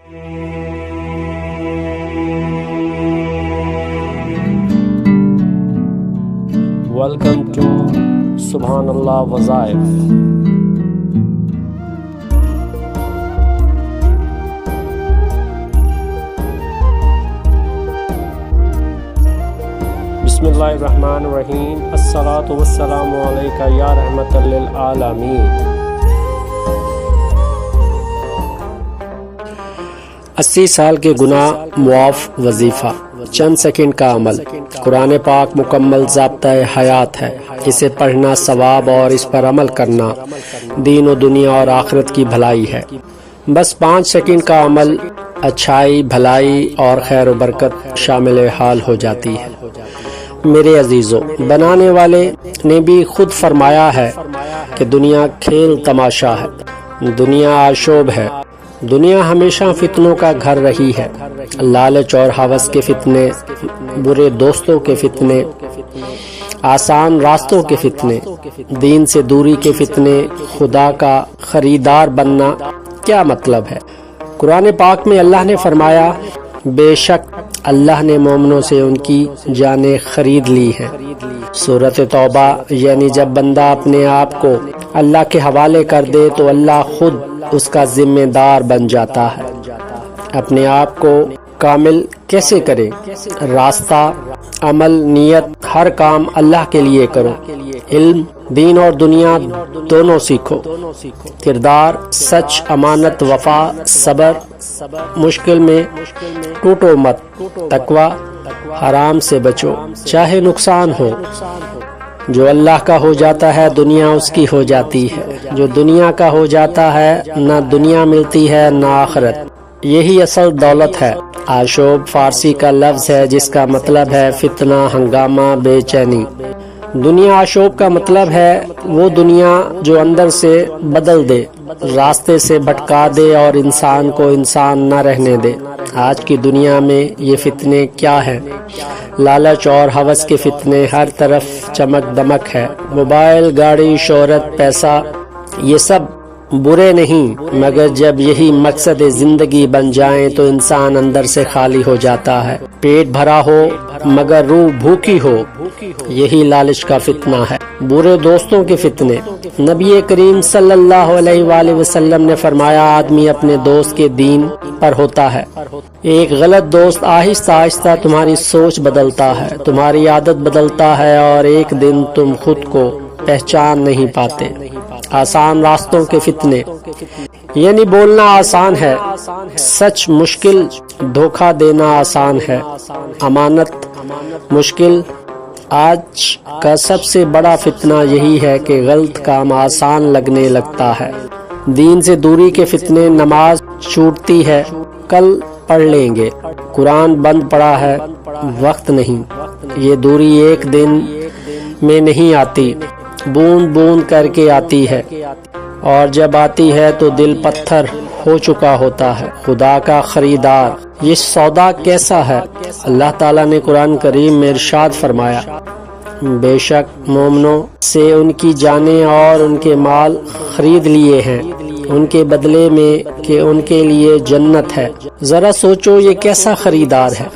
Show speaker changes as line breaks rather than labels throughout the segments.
Welcome to Subhanallah Wazaif. Bismillahirrahmanirrahim. Assalatu wassalamu alayka ya rahmatan lil alamin. 80 साल के गुनाह मुआफ वजीफा, चंद सेकंड का अमल। कुरान पाक मुकम्मल ज़ाब्ता हयात है। इसे पढ़ना सवाब और इस पर अमल करना दीन और दुनिया और आखिरत की भलाई है। बस 5 सेकंड का अमल अच्छाई, भलाई और खैर व बरकत शामिल हाल हो जाती है। मेरे अजीज़ों, बनाने वाले ने भी खुद फरमाया है कि दुनिया खेल तमाशा है, दुनिया आशोब है, दुनिया हमेशा फितनों का घर रही है। लालच और हवस के फितने, बुरे दोस्तों के फितने, आसान रास्तों के फितने, दीन से दूरी के फितने, खुदा का खरीदार बनना क्या मतलब है। कुरान पाक में अल्लाह ने फरमाया, बेशक अल्लाह ने मोमिनों से उनकी जानें खरीद ली हैं। सूरत तौबा, यानी जब बंदा अपने आप को अल्लाह के हवाले कर दे तो अल्लाह खुद उसका जिम्मेदार बन जाता है। अपने आप को कामिल कैसे करें? रास्ता, अमल, नियत, हर काम अल्लाह के लिए करो। इल्म, दीन और दुनिया दोनों सीखो। किरदार, सच, अमानत, वफा, सबर, मुश्किल में टूटो मत। तकवा, हराम से बचो चाहे नुकसान हो। जो अल्लाह का हो जाता है दुनिया उसकी हो जाती है। जो दुनिया का हो जाता है ना दुनिया मिलती है ना आखिरत। यही असल दौलत है। आशोब फारसी का लफ्ज है जिसका मतलब है फितना, हंगामा, बेचैनी। दुनिया आशोब का मतलब है वो दुनिया जो अंदर से बदल दे, रास्ते से भटका दे और इंसान को इंसान न रहने दे। आज की दुनिया में ये फितने क्या है? लालच और हवस के फितने, हर तरफ चमक दमक है। मोबाइल, गाड़ी, शोहरत, पैसा, ये सब बुरे नहीं, मगर जब यही मकसद जिंदगी बन जाए तो इंसान अंदर से खाली हो जाता है। पेट भरा हो मगर रूह भूखी हो, यही लालच का फितना है। बुरे दोस्तों के फितने, नबी करीम सल्लल्लाहु अलैहि वसल्लम ने फरमाया, आदमी अपने दोस्त के दीन पर होता है। एक गलत दोस्त आहिस्ता आहिस्ता तुम्हारी सोच बदलता है, तुम्हारी आदत बदलता है और एक दिन तुम खुद को पहचान नहीं पाते। आसान रास्तों के फितने, यानी बोलना आसान है, सच मुश्किल, धोखा देना आसान है, अमानत मुश्किल। आज का सबसे बड़ा फितना यही है कि गलत काम आसान लगने लगता है। दीन से दूरी के फितने, नमाज छूटती है, कल पढ़ लेंगे, कुरान बंद पड़ा है, वक्त नहीं। ये दूरी एक दिन में नहीं आती, बूंद बूंद करके आती है और जब आती है तो दिल पत्थर हो चुका होता है। खुदा का खरीदार, ये सौदा कैसा है? अल्लाह ताला ने कुरान करीम में इरशाद फरमाया, बेशक मोमिनों से उनकी जानें और उनके माल खरीद लिए हैं उनके बदले में कि उनके लिए जन्नत है। जरा सोचो ये कैसा खरीदार है।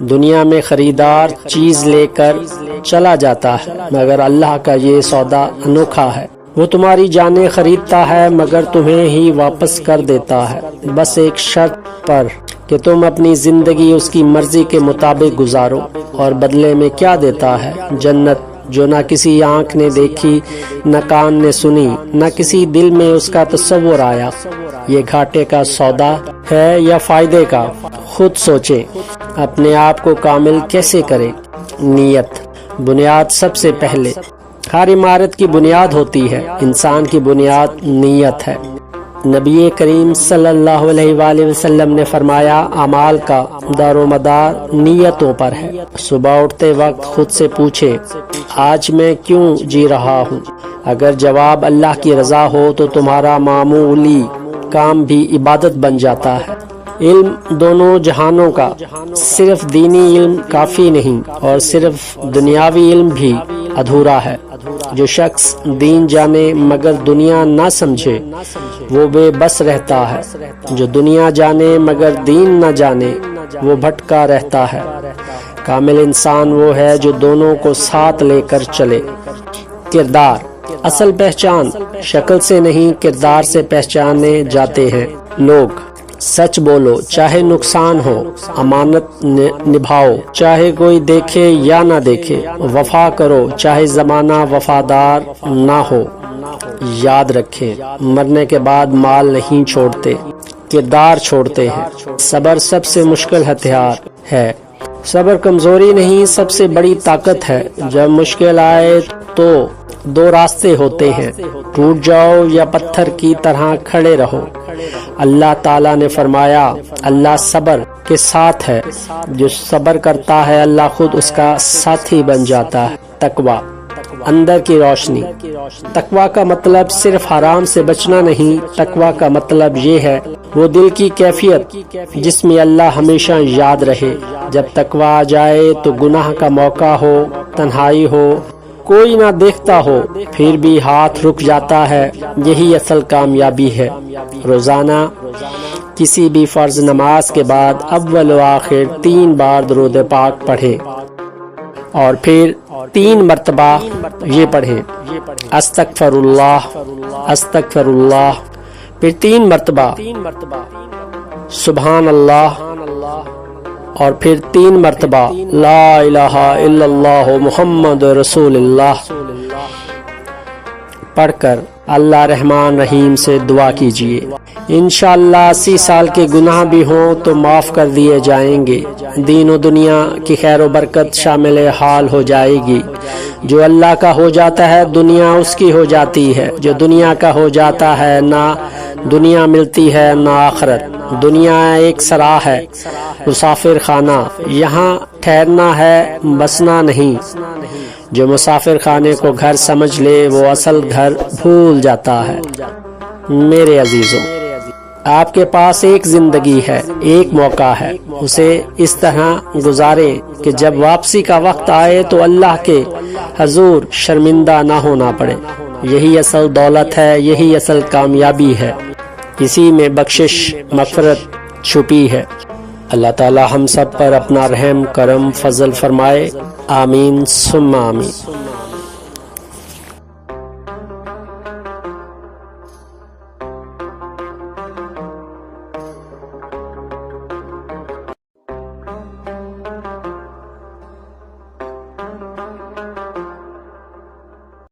दुनिया में खरीदार चीज लेकर चला जाता है, मगर अल्लाह का ये सौदा अनोखा है। वो तुम्हारी जानें खरीदता है मगर तुम्हें ही वापस कर देता है, बस एक शर्त पर कि तुम अपनी जिंदगी उसकी मर्जी के मुताबिक गुजारो। और बदले में क्या देता है? जन्नत, जो ना किसी आंख ने देखी, न कान ने सुनी, न किसी दिल में उसका तसव्वुर आया। ये घाटे का सौदा है या फायदे का? खुद सोचें। अपने आप को कामिल कैसे करें? नियत, बुनियाद सबसे पहले। हर इमारत की बुनियाद होती है, इंसान की बुनियाद नियत है। नबी करीम सल्लल्लाहु अलैहि वसल्लम ने फरमाया, अमाल का दारोमदार नियतों पर है। सुबह उठते वक्त खुद से पूछे, आज मैं क्यों जी रहा हूँ? अगर जवाब अल्लाह की रजा हो तो तुम्हारा मामूली काम भी इबादत बन जाता है। इल्म दोनों जहानों का, सिर्फ दीनी इल्म काफी नहीं और सिर्फ दुनियावी इल्म भी अधूरा है। جو شخص دین جانے مگر دنیا نہ سمجھے وہ بے بس رہتا ہے، جو دنیا جانے مگر دین نہ جانے وہ بھٹکا رہتا ہے۔ کامل انسان وہ ہے جو دونوں کو ساتھ لے کر چلے۔ کردار، اصل پہچان شکل سے نہیں کردار سے پہچانے جاتے ہیں لوگ۔ سچ بولو چاہے نقصان ہو، امانت نبھاؤ چاہے کوئی دیکھے یا نہ دیکھے، وفا کرو چاہے زمانہ وفادار نہ ہو۔ یاد رکھیں مرنے کے بعد مال نہیں چھوڑتے، کردار چھوڑتے ہیں۔ صبر سب سے مشکل ہتھیار ہے۔ صبر کمزوری نہیں سب سے بڑی طاقت ہے۔ جب مشکل آئے تو دو راستے ہوتے ہیں، ٹوٹ جاؤ یا پتھر کی طرح کھڑے رہو۔ اللہ تعالیٰ نے فرمایا اللہ صبر کے ساتھ ہے، جو صبر کرتا ہے اللہ خود اس کا ساتھی بن جاتا ہے۔ تقویٰ، اندر کی روشنی۔ تقویٰ کا مطلب صرف حرام سے بچنا نہیں، تقویٰ کا مطلب یہ ہے وہ دل کی کیفیت جس میں اللہ ہمیشہ یاد رہے۔ جب تقویٰ آ جائے تو گناہ کا موقع ہو، تنہائی ہو، کوئی نہ دیکھتا ہو پھر بھی ہاتھ رک جاتا ہے، یہی اصل کامیابی ہے۔ روزانہ کسی بھی فرض نماز کے بعد اول و آخر 3 بار درود پاک پڑھیں اور پھر 3 مرتبہ یہ پڑھیں استغفر اللہ استغفر اللہ، پھر 3 مرتبہ سبحان اللہ، اور پھر 3 مرتبہ لا الہ الا اللہ محمد رسول اللہ پڑھ کر اللہ رحمان رحیم سے دعا کیجیے۔ انشاءاللہ 80 سال کے گناہ بھی ہوں تو معاف کر دیے جائیں گے، دین و دنیا کی خیر و برکت شامل حال ہو جائے گی۔ جو اللہ کا ہو جاتا ہے دنیا اس کی ہو جاتی ہے، جو دنیا کا ہو جاتا ہے نہ دنیا ملتی ہے نہ آخرت۔ دنیا ایک سرا ہے، مسافر خانہ، یہاں ٹھہرنا ہے بسنا نہیں۔ جو مسافر خانے کو گھر سمجھ لے وہ اصل گھر بھول جاتا ہے۔ میرے عزیزوں، آپ کے پاس ایک زندگی ہے، ایک موقع ہے، اسے اس طرح گزارے کہ جب واپسی کا وقت آئے تو اللہ کے حضور شرمندہ نہ ہونا پڑے۔ یہی اصل دولت ہے، یہی اصل کامیابی ہے، اسی میں بخشش مغفرت چھپی ہے۔ اللہ تعالی ہم سب پر اپنا رحم کرم فضل فرمائے، آمین ثم آمین۔